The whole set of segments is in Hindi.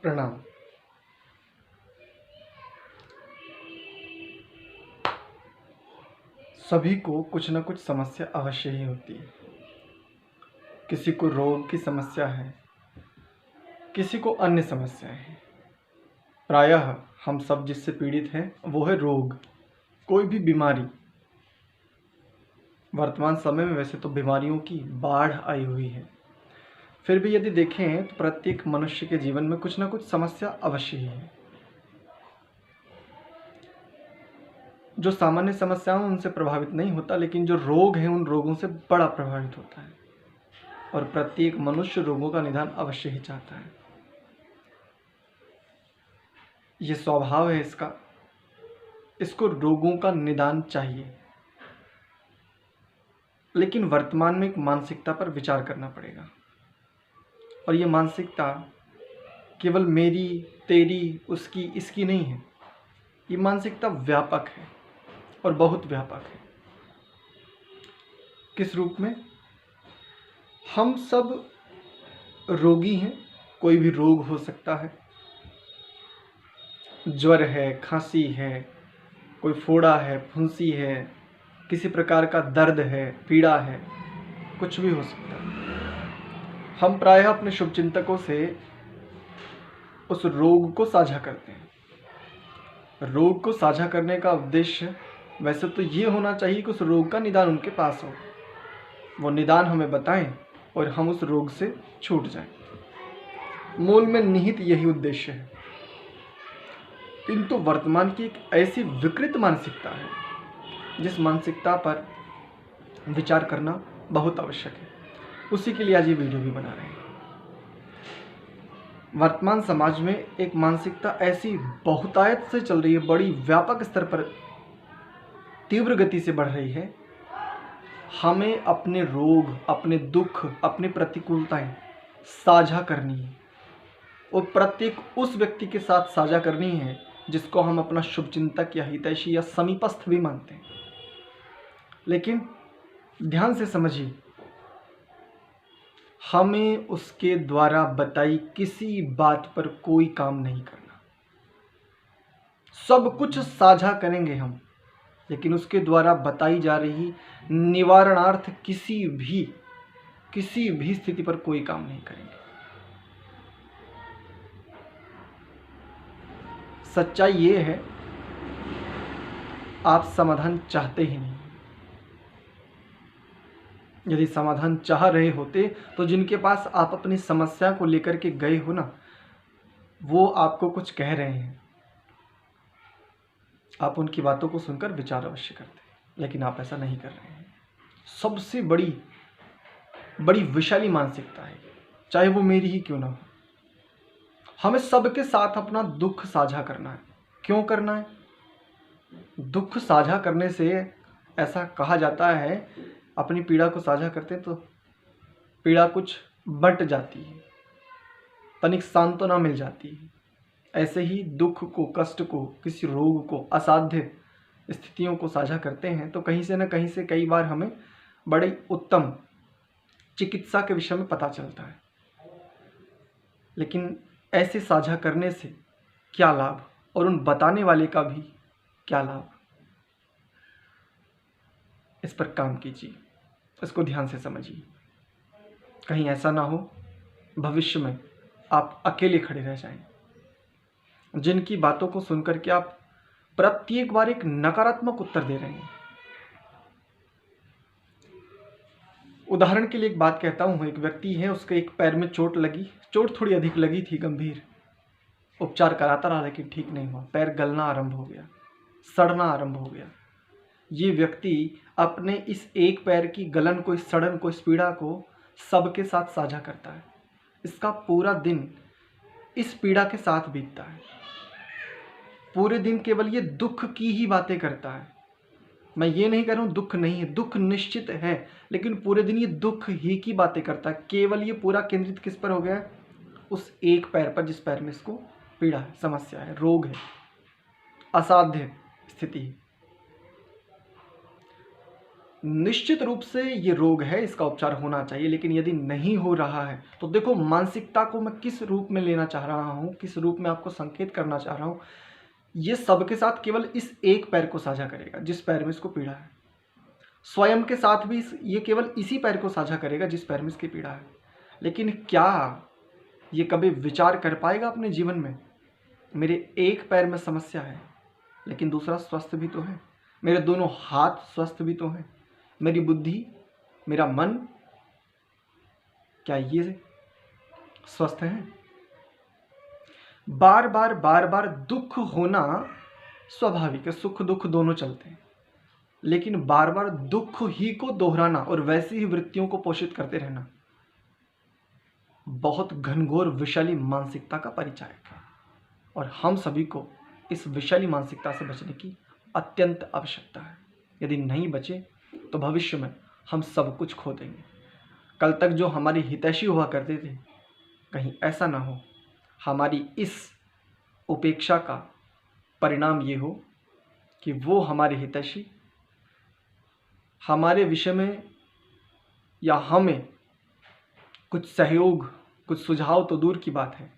प्रणाम। सभी को कुछ न कुछ समस्या अवश्य ही होती है। किसी को रोग की समस्या है, किसी को अन्य समस्याएं हैं। प्रायः हम सब जिससे पीड़ित हैं वो है रोग, कोई भी बीमारी। वर्तमान समय में वैसे तो बीमारियों की बाढ़ आई हुई है, फिर भी यदि देखें तो प्रत्येक मनुष्य के जीवन में कुछ न कुछ समस्या अवश्य ही है। जो सामान्य समस्याओं उनसे प्रभावित नहीं होता, लेकिन जो रोग हैं उन रोगों से बड़ा प्रभावित होता है। और प्रत्येक मनुष्य रोगों का निदान अवश्य ही चाहता है। ये स्वभाव है इसका, इसको रोगों का निदान चाहिए। लेकिन वर्तमान में एक मानसिकता पर विचार करना पड़ेगा, और ये मानसिकता केवल मेरी, तेरी, उसकी, इसकी नहीं है। ये मानसिकता व्यापक है और बहुत व्यापक है। किस रूप में? हम सब रोगी हैं, कोई भी रोग हो सकता है। ज्वर है, खांसी है, कोई फोड़ा है, फुंसी है, किसी प्रकार का दर्द है, पीड़ा है, कुछ भी हो सकता है। हम प्रायः अपने शुभचिंतकों से उस रोग को साझा करते हैं। रोग को साझा करने का उद्देश्य वैसे तो ये होना चाहिए कि उस रोग का निदान उनके पास हो, वो निदान हमें बताएं और हम उस रोग से छूट जाएं। मूल में निहित यही उद्देश्य है। किंतु वर्तमान की एक ऐसी विकृत मानसिकता है जिस मानसिकता पर विचार करना बहुत आवश्यक है। उसी के लिए आज ये वीडियो भी बना रहे हैं। वर्तमान समाज में एक मानसिकता ऐसी बहुतायत से चल रही है, बड़ी व्यापक स्तर पर तीव्र गति से बढ़ रही है। हमें अपने रोग, अपने दुख, अपनी प्रतिकूलताएं साझा करनी है, और प्रत्येक उस व्यक्ति के साथ साझा करनी है जिसको हम अपना शुभचिंतक या हितैषी या समीपस्थ भी मानते हैं। लेकिन ध्यान से समझिए, हमें उसके द्वारा बताई किसी बात पर कोई काम नहीं करना। सब कुछ साझा करेंगे हम, लेकिन उसके द्वारा बताई जा रही निवारणार्थ किसी भी स्थिति पर कोई काम नहीं करेंगे। सच्चाई ये है, आप समाधान चाहते ही नहीं। यदि समाधान चाह रहे होते तो जिनके पास आप अपनी समस्या को लेकर के गए हो ना, वो आपको कुछ कह रहे हैं, आप उनकी बातों को सुनकर विचार अवश्य करते, लेकिन आप ऐसा नहीं कर रहे हैं। सबसे बड़ी विशाली मानसिकता है, चाहे वो मेरी ही क्यों ना हो। हमें सबके साथ अपना दुख साझा करना है। क्यों करना है? दुख साझा करने से ऐसा कहा जाता है, अपनी पीड़ा को साझा करते हैं तो पीड़ा कुछ बंट जाती है, तनिक सांत्वना मिल जाती है। ऐसे ही दुख को, कष्ट को, किसी रोग को, असाध्य स्थितियों को साझा करते हैं तो कहीं से न कहीं से कई बार हमें बड़े उत्तम चिकित्सा के विषय में पता चलता है। लेकिन ऐसे साझा करने से क्या लाभ, और उन बताने वाले का भी क्या लाभ? इस पर काम कीजिए, इसको ध्यान से समझिए। कहीं ऐसा ना हो भविष्य में आप अकेले खड़े रह जाएं, जिनकी बातों को सुनकर के आप प्रत्येक बार एक नकारात्मक उत्तर दे रहे हैं। उदाहरण के लिए एक बात कहता हूं, एक व्यक्ति है, उसके एक पैर में चोट लगी, चोट थोड़ी अधिक लगी थी, गंभीर। उपचार कराता रहा लेकिन ठीक नहीं हुआ, पैर गलना आरंभ हो गया, सड़ना आरंभ हो गया। ये व्यक्ति अपने इस एक पैर की गलन को, इस सड़न को, इस पीड़ा को सबके साथ साझा करता है। इसका पूरा दिन इस पीड़ा के साथ बीतता है, पूरे दिन केवल ये दुख की ही बातें करता है। मैं ये नहीं कह रहा हूँ दुख नहीं है, दुख निश्चित है, लेकिन पूरे दिन ये दुख ही की बातें करता है। केवल ये पूरा केंद्रित किस पर हो गया है? उस एक पैर पर, जिस पैर में इसको पीड़ा है, समस्या है, रोग है, असाध्य स्थिति है। निश्चित रूप से ये रोग है, इसका उपचार होना चाहिए, लेकिन यदि नहीं हो रहा है तो देखो, मानसिकता को मैं किस रूप में लेना चाह रहा हूँ, किस रूप में आपको संकेत करना चाह रहा हूँ, ये सबके साथ केवल इस एक पैर को साझा करेगा जिस पैर में इसको पीड़ा है। स्वयं के साथ भी ये केवल इसी पैर को साझा करेगा जिस पैर में इसकी पीड़ा है। लेकिन क्या ये कभी विचार कर पाएगा अपने जीवन में, मेरे एक पैर में समस्या है लेकिन दूसरा स्वस्थ भी तो है, मेरे दोनों हाथ स्वस्थ भी तो हैं, मेरी बुद्धि, मेरा मन, क्या ये स्वस्थ है? बार बार दुख होना स्वाभाविक है, सुख दुख दोनों चलते हैं, लेकिन बार बार दुख ही को दोहराना और वैसी ही वृत्तियों को पोषित करते रहना बहुत घनघोर विषैली मानसिकता का परिचायक है, और हम सभी को इस विषैली मानसिकता से बचने की अत्यंत आवश्यकता है। यदि नहीं बचे तो भविष्य में हम सब कुछ खो देंगे। कल तक जो हमारी हितैषी हुआ करते थे, कहीं ऐसा ना हो हमारी इस उपेक्षा का परिणाम ये हो कि वो हमारे हितैषी हमारे विषय में या हमें कुछ सहयोग, कुछ सुझाव तो दूर की बात है,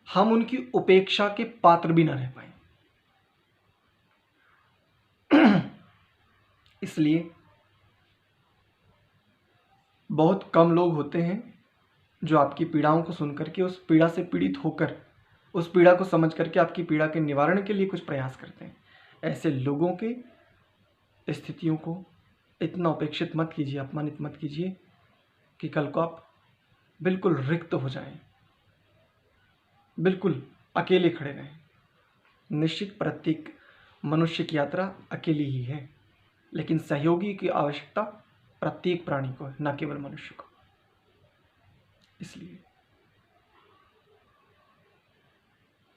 हम उनकी उपेक्षा के पात्र भी न रह पाए। इसलिए बहुत कम लोग होते हैं जो आपकी पीड़ाओं को सुन करके उस पीड़ा से पीड़ित होकर, उस पीड़ा को समझ करके आपकी पीड़ा के निवारण के लिए कुछ प्रयास करते हैं। ऐसे लोगों के स्थितियों को इतना उपेक्षित मत कीजिए, अपमानित मत कीजिए कि कल को आप बिल्कुल रिक्त हो जाएं, बिल्कुल अकेले खड़े रहें। निश्चित प्रत्येक मनुष्य की यात्रा अकेली ही है, लेकिन सहयोगी की आवश्यकता प्रत्येक प्राणी को है, न केवल मनुष्य को। इसलिए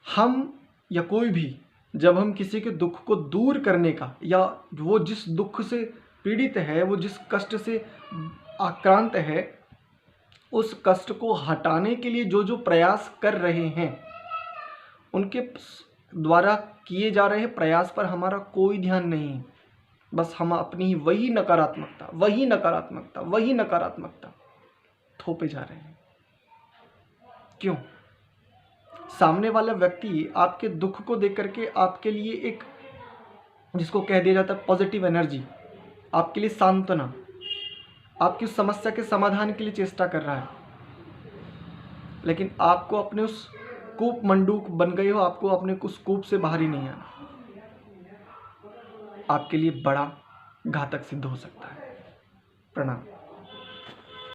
हम या कोई भी, जब हम किसी के दुख को दूर करने का, या वो जिस दुख से पीड़ित है, वो जिस कष्ट से आक्रांत है, उस कष्ट को हटाने के लिए जो जो प्रयास कर रहे हैं, उनके द्वारा किए जा रहे प्रयास पर हमारा कोई ध्यान नहीं, बस हम अपनी वही नकारात्मकता थोपे जा रहे हैं। क्यों? सामने वाला व्यक्ति आपके दुख को देख करके आपके लिए एक, जिसको कह दिया जाता है पॉजिटिव एनर्जी, आपके लिए सांत्वना, आपकी उस समस्या के समाधान के लिए चेष्टा कर रहा है, लेकिन आपको अपने उस कूप मंडूक बन गए हो, आपको अपने उस कूप से बाहर ही नहीं आना, आपके लिए बड़ा घातक सिद्ध हो सकता है। प्रणाम।